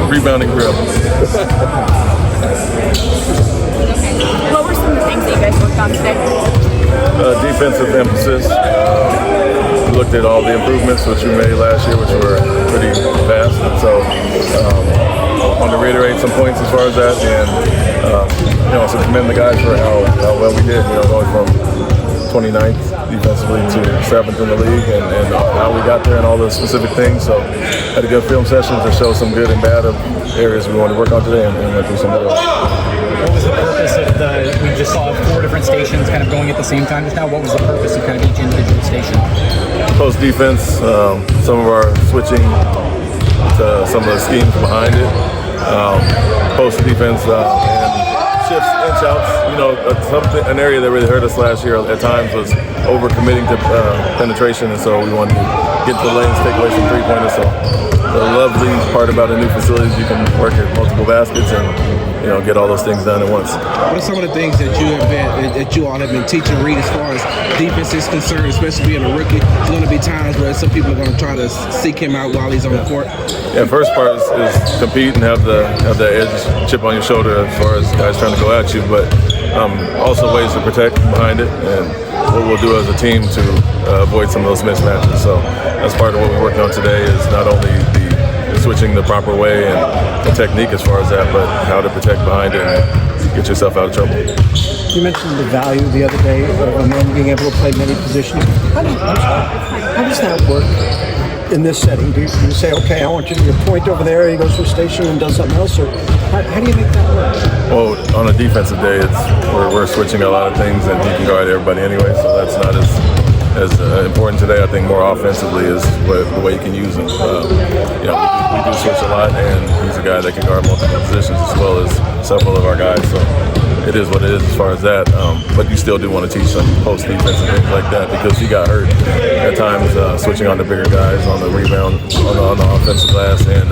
rebounding drill. What were some of the things that you guys worked on today? Defensive emphasis. We looked at all the improvements which we made last year, which were pretty fast. And so I want to reiterate some points as far as that, and also commend the guys for how well we did. Going from 29th defensively to 7th in the league, and how we got there and all the specific things. So had a good film session to show some good and bad of areas we want to work on today, and went through some of those. What was the purpose of we just saw 4 different stations kind of going at the same time just now. What was the purpose of kind of each individual station? Post defense, some of our switching to some of the schemes behind it. Post defense, and shifts, inch outs. An area that really hurt us last year at times was over-committing to penetration, and so we wanted to get to the lanes, take away some three-pointers. So the lovely part about a new facility is you can work at multiple baskets and get all those things done at once. What are some of the things that you all have been teaching Reed as far as defense is concerned, especially being a rookie? There's going to be times where some people are going to try to seek him out while he's on the court. Yeah, first part is compete and have the edge chip on your shoulder as far as guys trying to go at you, but also ways to protect behind it, and what we'll do as a team to avoid some of those mismatches. So that's part of what we're working on today, is not only the switching the proper way and the technique as far as that, but how to protect behind it and get yourself out of trouble. You mentioned the value the other day of a man being able to play many positions. How does that work in this setting? Do you say, okay, I want you to point over there, he goes to a station and does something else, or how do you make that work? Well, on a defensive day, we're switching a lot of things, and he can guard everybody anyway, so that's not as important today. I think more offensively is the way you can use him. We do switch a lot, and he's a guy that can guard multiple positions as well as several of our guys. So it is what it is as far as that. But you still do want to teach some post defense and things like that, because he got hurt at times switching on the bigger guys on the rebound on the offensive glass and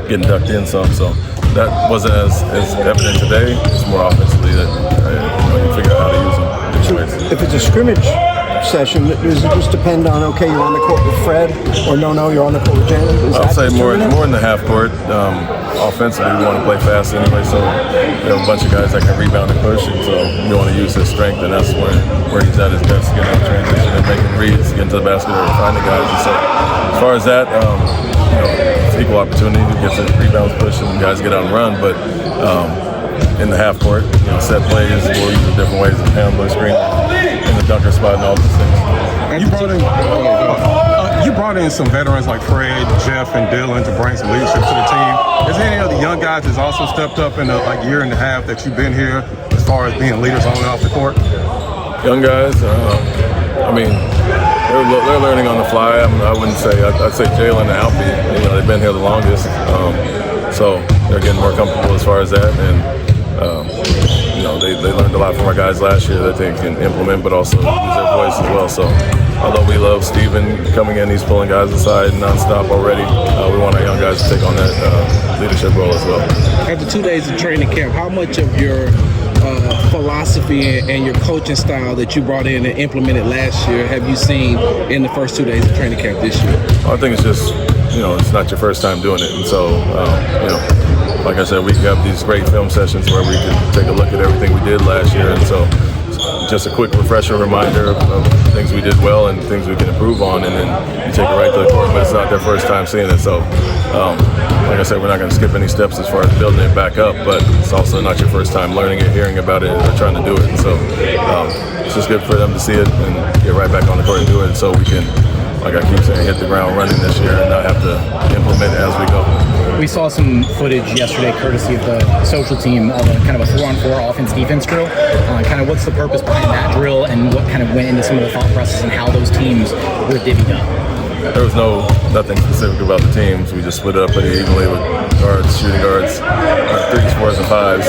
getting ducked in some. So that wasn't as evident today. It's more offensively that you figure out how to use him in different ways. If it's a scrimmage session, does it just depend on, okay, you're on the court with Fred, or no, you're on the court with Jalen? I'll say more in the half court. Offensively, we want to play fast anyway, so we have a bunch of guys that can rebound and push, and so we want to use his strength, and that's where he's at his best, getting out of transition and making reads, getting to the basket or finding guys. And so as far as that, it's equal opportunity. He gets his rebounds, push, and guys get out and run, but in the half court, set plays, we'll use different ways of handling screen in the dunker spot and all those things. You brought in some veterans like Fred, Jeff, and Dylan to bring some leadership to the team. Is there any other young guys that's also stepped up in the year and a half that you've been here as far as being leaders on and off the court? Young guys, they're learning on the fly. I wouldn't say. I'd say Jalen and Alfie. They've been here the longest, so they're getting more comfortable as far as that, and they learned a lot from our guys last year that they can implement, but also use their voice as well. So although we love Steven coming in, he's pulling guys aside nonstop already. We want our young guys to take on that leadership role as well. After 2 days of training camp, how much of your philosophy and your coaching style that you brought in and implemented last year have you seen in the first 2 days of training camp this year? I think it's just, it's not your first time doing it. And so, like I said, we have these great film sessions where we can take a look at everything we did last year. And so just a quick refresher reminder of things we did well and things we can improve on, and then you take it right to the court, but it's not their first time seeing it. So, like I said, we're not going to skip any steps as far as building it back up, but it's also not your first time learning it, hearing about it, or trying to do it. And so it's just good for them to see it and get right back on the court and do it, so we can, like I keep saying, hit the ground running this year and not have to implement it as we go. We saw some footage yesterday, courtesy of the social team, of a kind of a 4-on-4 offense-defense drill. Kind of what's the purpose behind that drill, and what kind of went into some of the thought process and how those teams were divvied up? There was nothing specific about the teams. We just split up pretty evenly with guards, shooting guards, 3s, 4s, and 5s.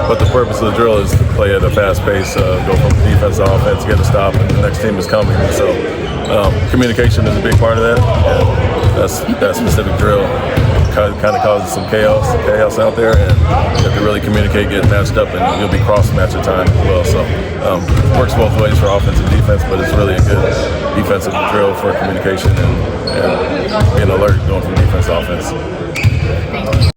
But the purpose of the drill is to play at a fast pace, go from defense to offense, get a stop, and the next team is coming. And so communication is a big part of that. And that specific drill kind of causes some chaos out there, and you have to really communicate, get matched up, and you'll be cross-match at times as well. So it works both ways for offense and defense, but it's really a good defensive drill for communication and being alert going from defense to offense.